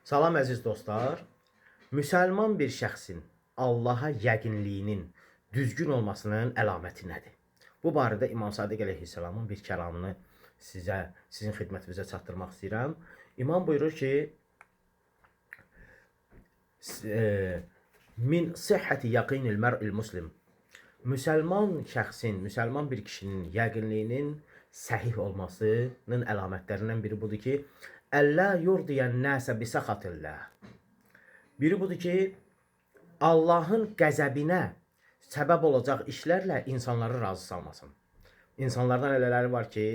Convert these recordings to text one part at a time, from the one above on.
Salam əziz dostlar. Müsəlman bir şəxsin Allaha yəqinliyinin düzgün olmasının əlaməti nədir? Bu barədə İmam Sadiq əleyhissalamın bir kəlamını sizin xidmətinizə çatdırmaq istəyirəm. İmam buyurur ki, min sihhəti yaqinil mər'il muslim. Müsəlman şəxsin, müsəlman bir kişinin yəqinliyinin səhih olmasının əlamətlərindən biri budur ki, Əllə yurdiyən nəsə bisəxatıllah. Biri budur ki, Allahın qəzəbinə səbəb olacaq işlərlə insanları razı salmasın. İnsanlardan elələri var ki,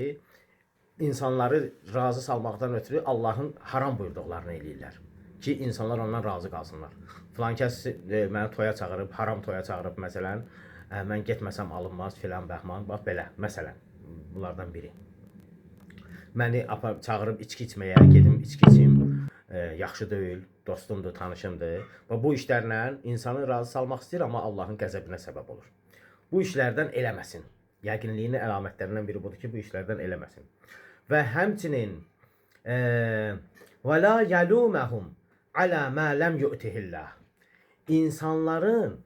insanları razı salmaqdan ötürü Allahın haram buyurduqlarını eləyirlər. Ki, insanlar ondan razı qalsınlar. Filan kəs məni toya çağırıb, haram toya çağırıb, məsələn, mən getməsəm alınmaz filan bəhman. Bax, belə, məsələn, bunlardan biri. Məni çağırıb içki içməyə, gedim içki içim, yaxşı deyil, dostumdur, tanışımdır. Və bu işlərlə insanı razı salmaq istəyir, amma Allahın qəzəbinə səbəb olur. Bu işlərdən eləməsin. Yəqinliyinin əlamətlərindən biri budur ki, bu işlərdən eləməsin. Və həmçinin وَلَا يَلُومَهُمْ عَلَى مَا لَمْ يُؤْتِهِ اللّٰهِ. İnsanların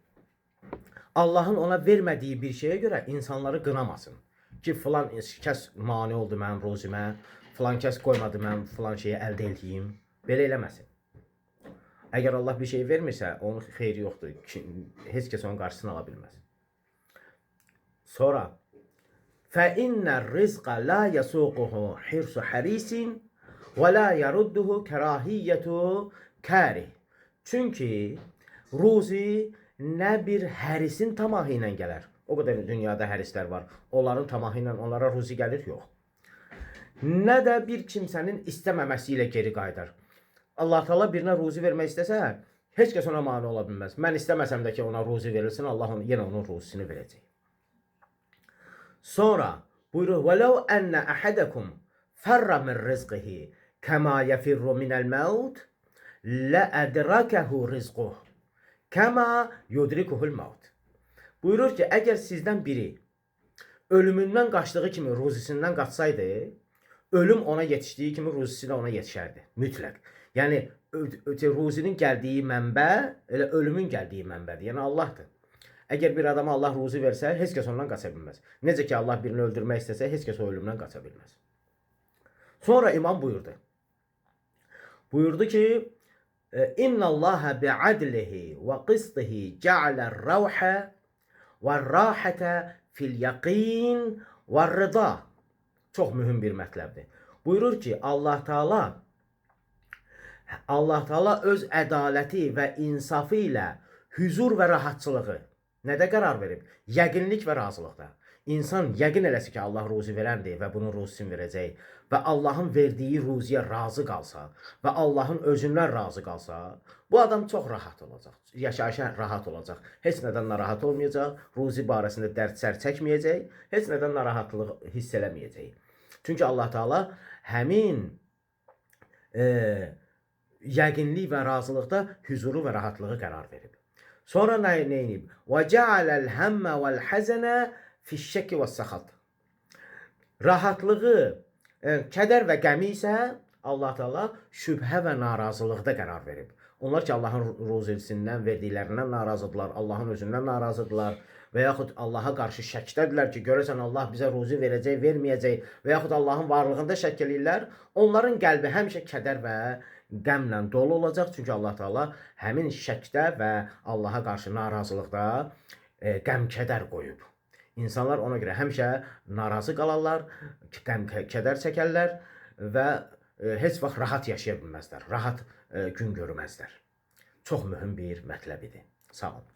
Allahın ona vermədiyi bir şeyə görə insanları qınamasın. Ki, filan kəs mani oldu mənim ruzimə, filan kəs qoymadı mənim filan şeyi əldə edeyim. Belə eləməsin. Əgər Allah bir şey vermirsə, onun xeyri yoxdur. Heç kəs onun qarşısını ala bilməz. Sonra فَإِنَّ الرِّزْقَ لَا يَسُوقُهُ حِرْسُ حَرِيسٍ وَلَا يَرُدُّهُ كَرَاهِيَّةُ كَارِهِ. Çünki ruzi nə bir hərisin tamahı ilə gələr. O qədər dünyada hərislər var. Onların tamahı ilə onlara ruzi gəlir, yox. Nə də bir kimsənin istəməməsi ilə geri qayıdar. Allah Teala birinə ruzi vermək istəsə, heç kəs ona mane ola bilməz. Mən istəməsəm də ki, ona ruzi verilsin, Allah yenə onun ruzisini verəcək. Sonra buyurur, وَلَوْ أَنَّ أَحَدَكُمْ فَرَّ مِنْ رِزْقِهِ كَمَا يَفِرُّ مِنَ الْمَوْتِ لَأَدْرَكَهُ رِزْقُهُ كَمَا يُدْرِكُهُ الْمَوْتِ. Buyurur ki, əgər sizdən biri ölümündən qaçdığı kimi ruzisindən qaçsaydı, ölüm ona yetişdiyi kimi ruzisi də ona yetişərdi. Mütləq. Yəni, ruzinin gəldiyi mənbə, elə ölümün gəldiyi mənbədir. Yəni, Allahdır. Əgər bir adama Allah ruzi versə, heç kəs ondan qaça bilməz. Necə ki, Allah birini öldürmək istəsə, heç kəs o ölümdən qaça bilməz. Sonra imam buyurdu. Buyurdu ki, İnna Allaha bi'adlihi və qisdihi ca'alər ravhə və-râhətə fil-yaqin və-rıda. Çox mühüm bir mətləbdir. Buyurur ki, Allah Teala öz ədaləti və insafı ilə hüzur və rahatçılığı nədə qərar verib? Yəqinlik və razılıqda. İnsan yəqin eləsi ki, Allah ruzi verəndir və bunun ruzisini verəcək və Allahın verdiyi ruziyə razı qalsa və Allahın özündən razı qalsa, bu adam çox rahat olacaq, yaşayışa rahat olacaq, heç nədən narahat olmayacaq, ruzi barəsində dərd-sər çəkməyəcək, heç nədən narahatlıq hiss eləməyəcək. Çünki Allah Teala həmin yəqinlik və razılıqda hüzuru və rahatlığı qərar verib. Sonra nə edib? وَجَعَلَ الْهَمَّ وَالْحَزَنَ فِي الشَّكِّ وَالسَّخَطِ. Rahatlığı, kədər və qəmi isə Allah Teala şübhə və narazılıqda qərar verib. Onlar ki, Allahın ruzisindən, verdiklərindən narazıdırlar, Allahın özündən narazıdırlar və yaxud Allaha qarşı şəkdədirlər ki, görəsən Allah bizə ruzi verəcək, verməyəcək və yaxud Allahın varlığında şəkk eləyirlər. Onların qəlbi həmişə kədər və qəmlə dolu olacaq. Çünki Allah Teala həmin şəkdə və Allaha qarşı narazılıqda qəm-kədər qoyub. İnsanlar ona görə həmişə narazı qalarlar, qəm-kədər çəkərlər və heç vaxt rahat yaşaya bilməzlər, rahat gün görməzlər. Çox mühüm bir mətləb idi. Sağ olun.